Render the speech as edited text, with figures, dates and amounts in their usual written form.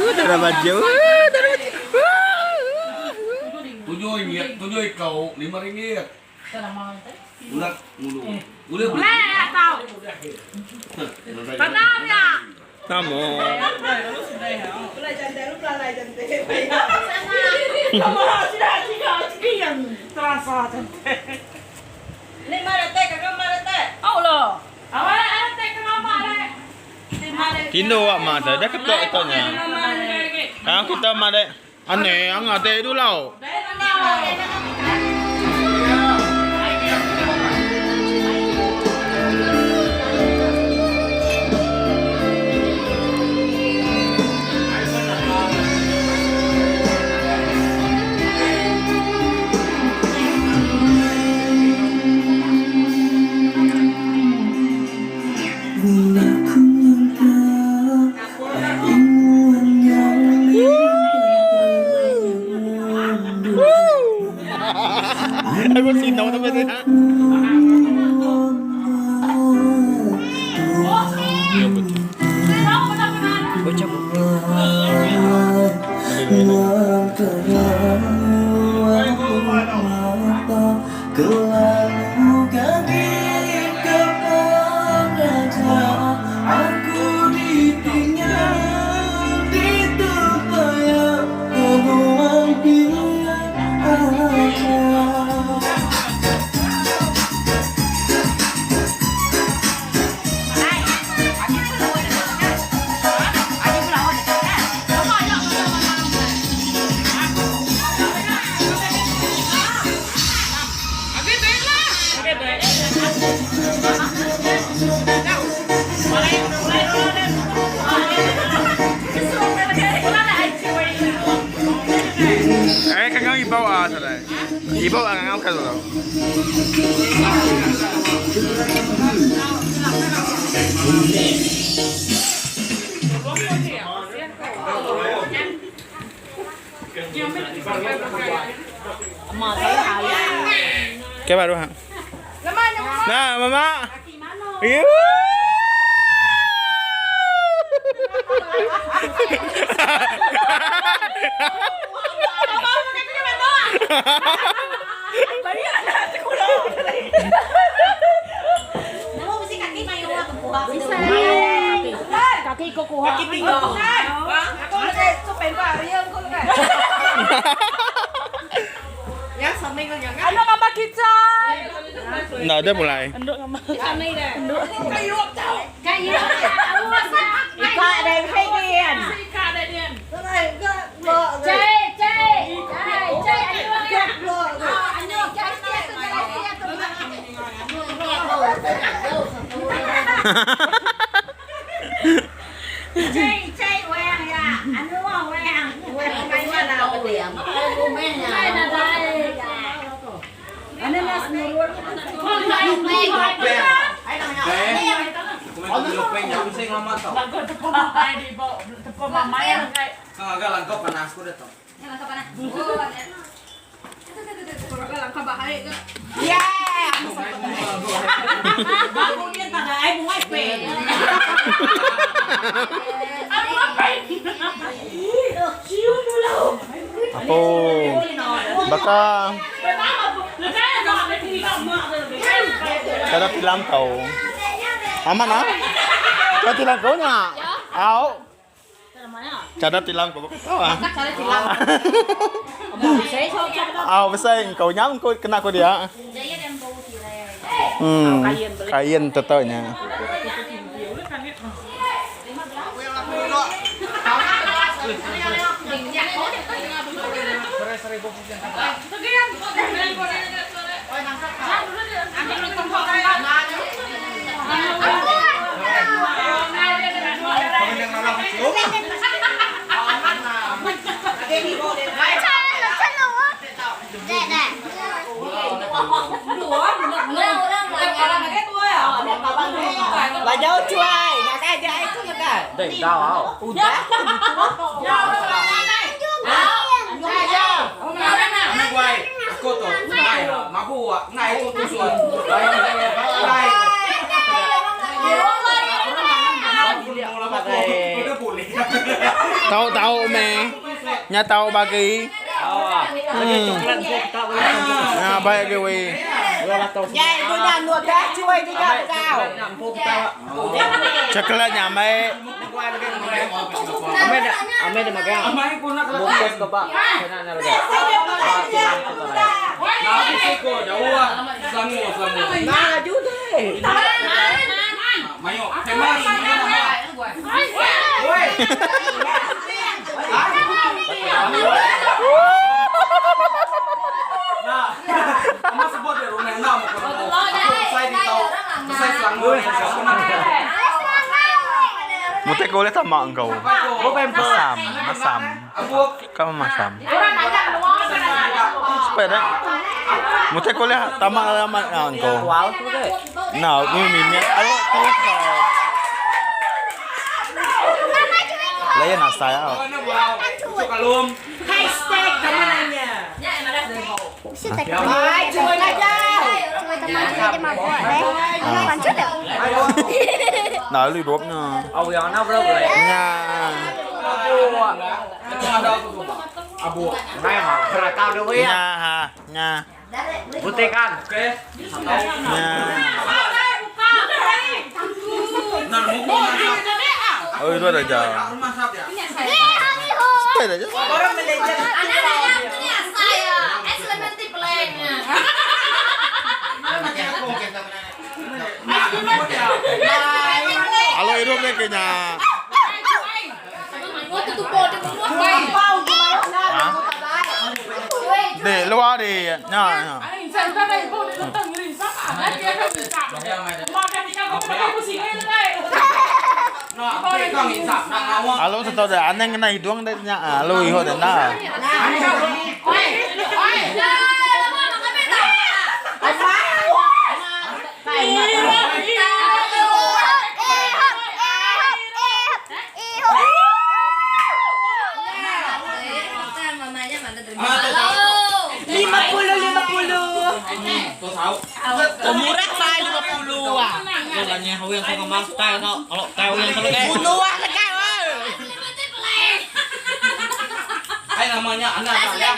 Udah baju. Tujuh kau RM5. Udah mulu. Udah. Tahu. Tenang ya. Tamu. Pelai jantai lu pelai jantai. Kamu sudah sekian terasa jantai. Ni mana teh kakak mana teh? Oh loh. Awak ada teh kenapa ada? Kindo wak mata dah ketok itonya. Kang kita made aneh ang ate itu lau. Aku sinau tu betul. Bocah kakak ibu ah saudara. Ibu ang kan saudara. Kayak baru ha. Nah, mama. Iya. Nemu mesti kaki mayu ke buah. Bisa. Kaki kok kuat. Kaki pinggul. Aku ada supaya bareng kau kan. Ya sama dengan yang. Ano ngambak kita? Nggak ada mulai. Enduk ngambak. Kami dah. Kayu tau. Kayu. Ika ada yang pengen. Ika ada dia. Cai. Cai wang ya. Anu wang. Wang mana aku dia? Cai nadai. Anu nas nurut. Lagu tepung mamai di bawah. Tepung mamai yang kayak. Agak langkau panas ku dah. Langkah mana? Langkah bahaya ke? Ya. Baru dia tak ada air muai pe. Aku apa? Cium dulu. Apa? Baka kada tilam kau. Aman ah? Kada tilam kau nya. Au. Kada tilam kau kau ah. Cara tilang. Au besar kau nyam kau kena kau dia. Kain tetapnya. Là dấu chuối, nhà cái dây chút nữa cả. Để đau áo. Udah. Hôm qua Này cô xuống. Đây. Tahu me. Nya tahu bagi. Nah, baik ke we. Dạ, tôi nhà nuột cá chui đi ra cao. Coklat nya me. Ame de magang. Amai ko nak Bukes ko pa. Sana na lagi. Nah, isiko jauh. Sangu. Mà chú thế. Mayo, famous. Woi. Nah, kamu sebut ya rumah enam saya di tahu. Saya selang gue. Mutek boleh sama engkau. Masam. Kamu masam. Sepeda. Mutek boleh sama engkau. Wow tu deh. Nah, mimit. Ayo tahu. Lain asai. Kalum. Hashtag temenannya. Rồi, Chui ra ra. chui teman kita dia mabuk deh. Lanjut deh. Nói lùi đốp nữa. Oh yang nak berapa lagi? Nha. Abu. Nay mà keratau dulu ya. Nha ha. Nha. Putih kan? Oke. Nha. Nah, mau masak. Oh, itu ada aja. Masak ya. Sepeda aja. Orang manajer. Anak-anaknya ini asai ya. Excellent plan. Halo, hidup deh kayaknya. Để loa đi. Nha. Anh xem ra đây cô đến tầng như sắp à. Đấy kia không bị sạp. Mà cái đi cao không có gì hết đây. Nah, oke kang insap nang awak. Halo, tetap ada aneh kena hidung deh nya. Halo, iho deh nah. Tuh tahu. Murah saya 50 ah. Bukannya kau yang suka mas tahu kalau tahu yang kalau kayak. Bunuh ah kau. Ai namanya anak ya.